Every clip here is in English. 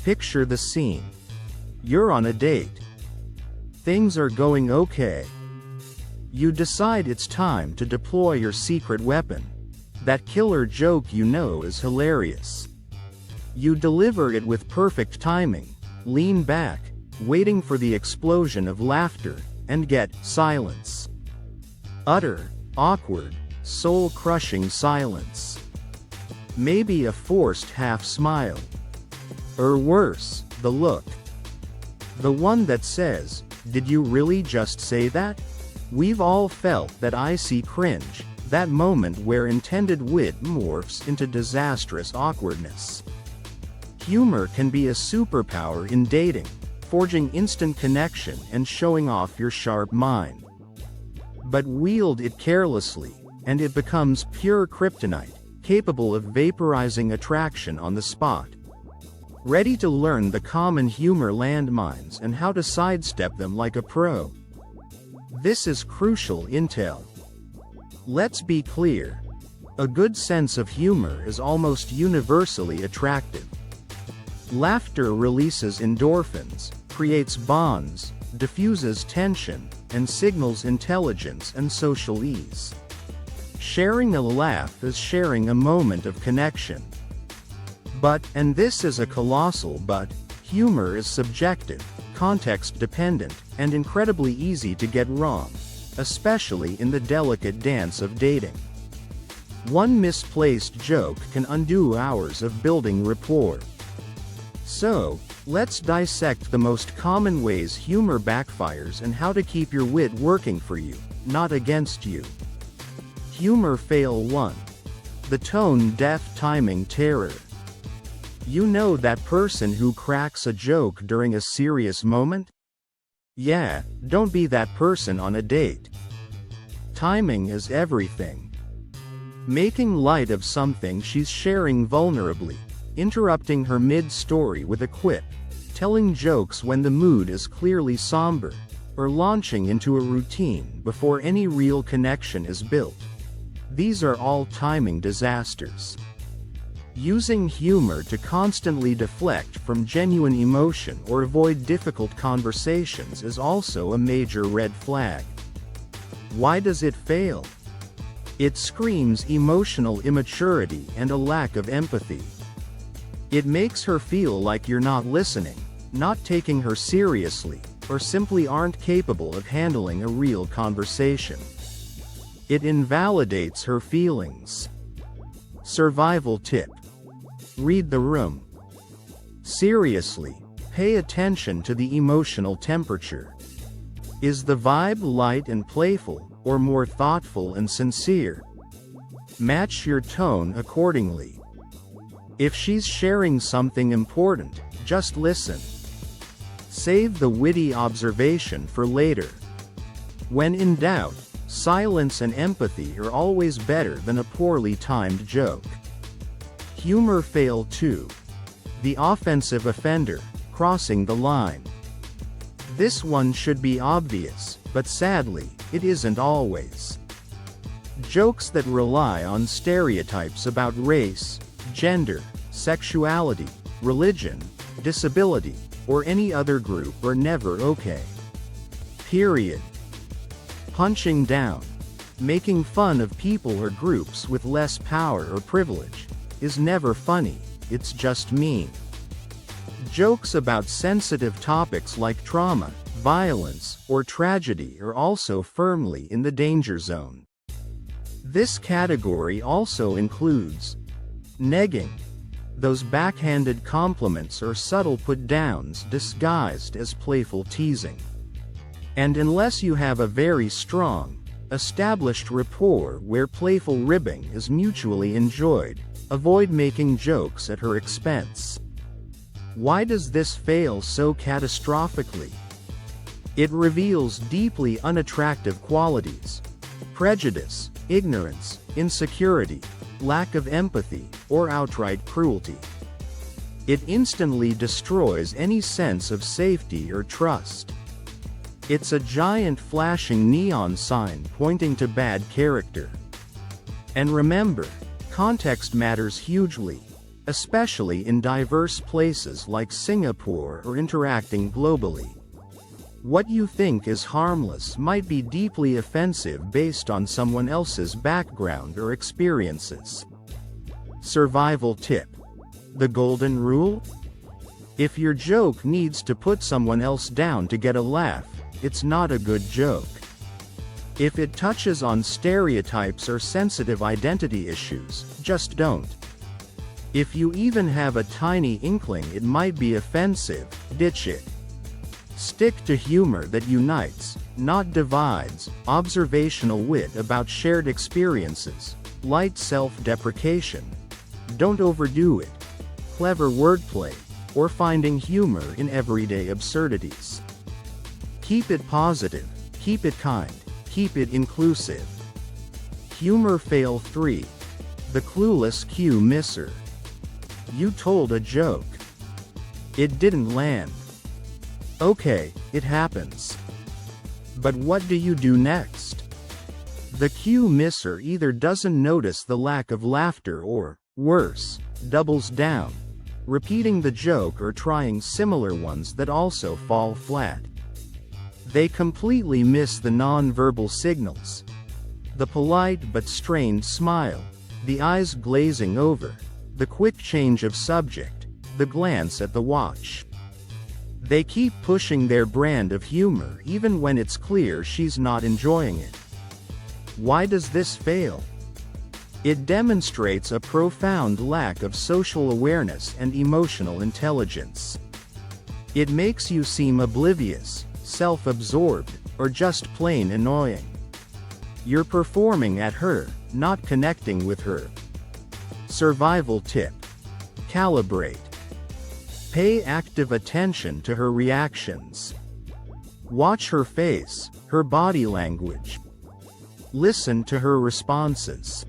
Picture the scene. You're on a date. Things are going okay. You decide it's time to deploy your secret weapon. That killer joke you know is hilarious. You deliver it with perfect timing, lean back, waiting for the explosion of laughter, and get silence. Utter, awkward, soul-crushing silence. Maybe a forced half smile. Or worse, the look. The one that says, "Did you really just say that?" We've all felt that icy cringe, that moment where intended wit morphs into disastrous awkwardness. Humor can be a superpower in dating, forging instant connection and showing off your sharp mind. But wield it carelessly, and it becomes pure kryptonite, capable of vaporizing attraction on the spot. Ready to learn the common humor landmines and how to sidestep them like a pro? This is crucial intel. Let's be clear. A good sense of humor is almost universally attractive. Laughter releases endorphins, creates bonds, diffuses tension, and signals intelligence and social ease. Sharing a laugh is sharing a moment of connection. But, and this is a colossal but, humor is subjective, context-dependent, and incredibly easy to get wrong, especially in the delicate dance of dating. One misplaced joke can undo hours of building rapport. So, let's dissect the most common ways humor backfires and how to keep your wit working for you, not against you. Humor fail 1. The tone-deaf timing terror. You know that person who cracks a joke during a serious moment? Yeah, don't be that person on a date. Timing is everything. Making light of something she's sharing vulnerably, interrupting her mid-story with a quip, telling jokes when the mood is clearly somber, or launching into a routine before any real connection is built. These are all timing disasters. Using humor to constantly deflect from genuine emotion or avoid difficult conversations is also a major red flag. Why does it fail? It screams emotional immaturity and a lack of empathy. It makes her feel like you're not listening, not taking her seriously, or simply aren't capable of handling a real conversation. It invalidates her feelings. Survival tip. Read the room. Seriously, pay attention to the emotional temperature. Is the vibe light and playful, or more thoughtful and sincere? Match your tone accordingly. If she's sharing something important, just listen. Save the witty observation for later. When in doubt, silence and empathy are always better than a poorly timed joke. Humor fail 2. The offensive offender, crossing the line. This one should be obvious, but sadly, it isn't always. Jokes that rely on stereotypes about race, gender, sexuality, religion, disability, or any other group are never okay. Period. Punching down. Making fun of people or groups with less power or privilege is never funny, it's just mean. Jokes about sensitive topics like trauma, violence, or tragedy are also firmly in the danger zone. This category also includes negging, those backhanded compliments or subtle put-downs disguised as playful teasing. And unless you have a very strong, established rapport where playful ribbing is mutually enjoyed, avoid making jokes at her expense. Why does this fail so catastrophically? It reveals deeply unattractive qualities: prejudice, ignorance, insecurity, lack of empathy, or outright cruelty. It instantly destroys any sense of safety or trust. It's a giant flashing neon sign pointing to bad character. And remember, context matters hugely. especially in diverse places like Singapore or interacting globally. What you think is harmless might be deeply offensive based on someone else's background or experiences. Survival tip. The golden rule? If your joke needs to put someone else down to get a laugh, it's not a good joke. If it touches on stereotypes or sensitive identity issues, just don't. If you even have a tiny inkling it might be offensive, ditch it. Stick to humor that unites, not divides, observational wit about shared experiences, light self-deprecation. Don't overdo it. Clever wordplay, or finding humor in everyday absurdities. Keep it positive, keep it kind, keep it inclusive. Humor fail 3. The clueless cue misser. You told a joke. It didn't land. Okay, it happens. But what do you do next? The cue misser either doesn't notice the lack of laughter or, worse, doubles down, repeating the joke or trying similar ones that also fall flat. They completely miss the non-verbal signals. The polite but strained smile, the eyes glazing over, the quick change of subject, the glance at the watch. They keep pushing their brand of humor even when it's clear she's not enjoying it. Why does this fail? It demonstrates a profound lack of social awareness and emotional intelligence. It makes you seem oblivious, self-absorbed, or just plain annoying. You're performing at her, not connecting with her. Survival tip. Calibrate. Pay active attention to her reactions. Watch her face, her body language. Listen to her responses.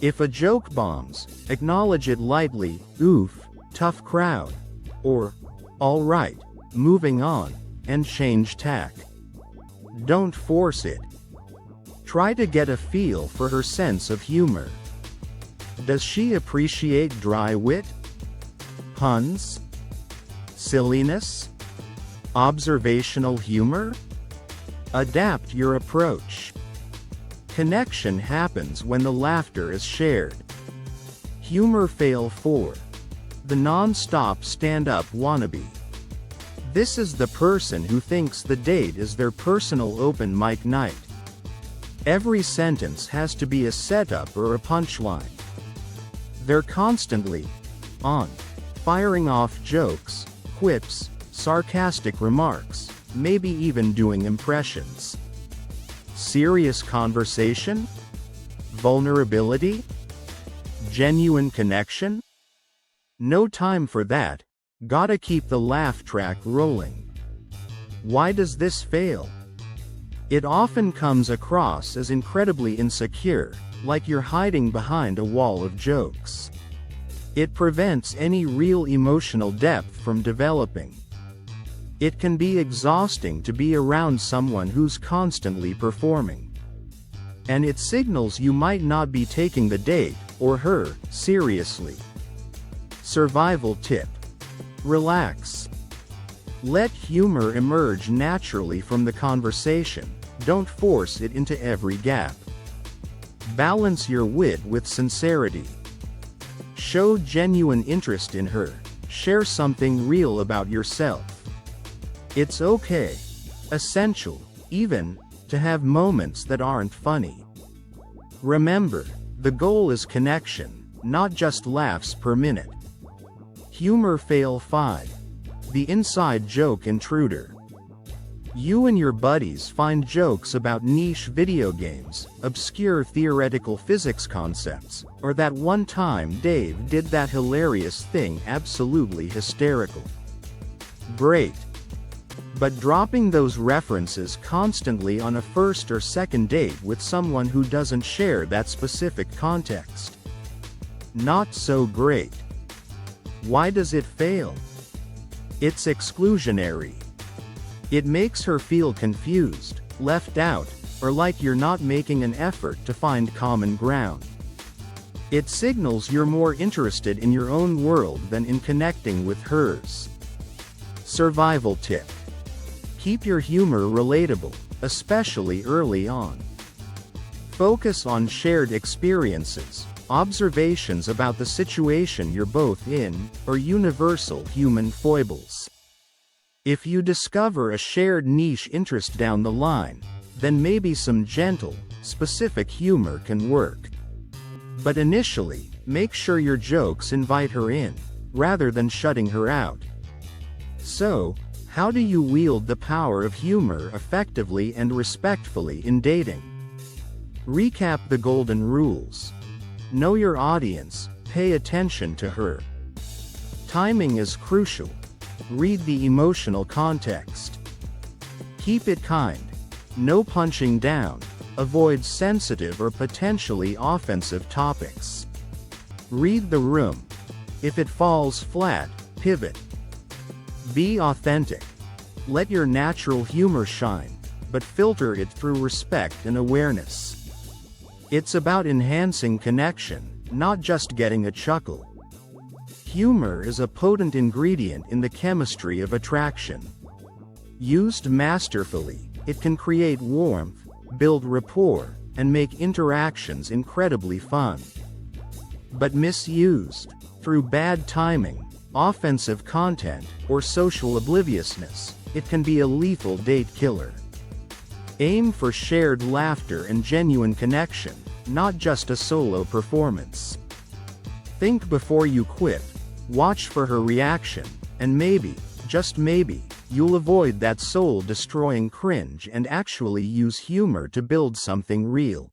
If a joke bombs, acknowledge it lightly, oof, tough crowd, or, all right, moving on, and change tack. Don't force it. Try to get a feel for her sense of humor. Does she appreciate dry wit? Puns? Silliness? Observational humor? Adapt your approach. Connection happens when the laughter is shared. Humor fail 4. The non-stop stand-up wannabe. This is the person who thinks the date is their personal open mic night. Every sentence has to be a setup or a punchline. They're constantly on, firing off jokes, quips, sarcastic remarks, maybe even doing impressions. Serious conversation? Vulnerability? Genuine connection? No time for that. Gotta keep the laugh track rolling. Why does this fail? It often comes across as incredibly insecure, like you're hiding behind a wall of jokes. It prevents any real emotional depth from developing. It can be exhausting to be around someone who's constantly performing. And it signals you might not be taking the date, or her, seriously. Survival tip. Relax. Let humor emerge naturally from the conversation, don't force it into every gap. Balance your wit with sincerity. Show genuine interest in her, share something real about yourself. It's okay, essential, even, to have moments that aren't funny. Remember, the goal is connection, not just laughs per minute. Humor fail 5. The inside joke intruder. You and your buddies find jokes about niche video games, obscure theoretical physics concepts, or that one time Dave did that hilarious thing absolutely hysterical. Great. But dropping those references constantly on a first or second date with someone who doesn't share that specific context? Not so great. Why does it fail? It's exclusionary. It makes her feel confused, left out, or like you're not making an effort to find common ground. It signals you're more interested in your own world than in connecting with hers. Survival tip. Keep your humor relatable, especially early on. Focus on shared experiences, observations about the situation you're both in, or universal human foibles. If you discover a shared niche interest down the line, then maybe some gentle, specific humor can work. But initially, make sure your jokes invite her in, rather than shutting her out. So, how do you wield the power of humor effectively and respectfully in dating? Recap the golden rules. Know your audience, pay attention to her. Timing is crucial. Read the emotional context. Keep it kind. No punching down. Avoid sensitive or potentially offensive topics. Read the room. If it falls flat, pivot. Be authentic. Let your natural humor shine, but filter it through respect and awareness. It's about enhancing connection, not just getting a chuckle. Humor is a potent ingredient in the chemistry of attraction. Used masterfully, it can create warmth, build rapport, and make interactions incredibly fun. But misused, through bad timing, offensive content, or social obliviousness, it can be a lethal date killer. Aim for shared laughter and genuine connection, not just a solo performance. Think before you quit, watch for her reaction, and maybe, just maybe, you'll avoid that soul-destroying cringe and actually use humor to build something real.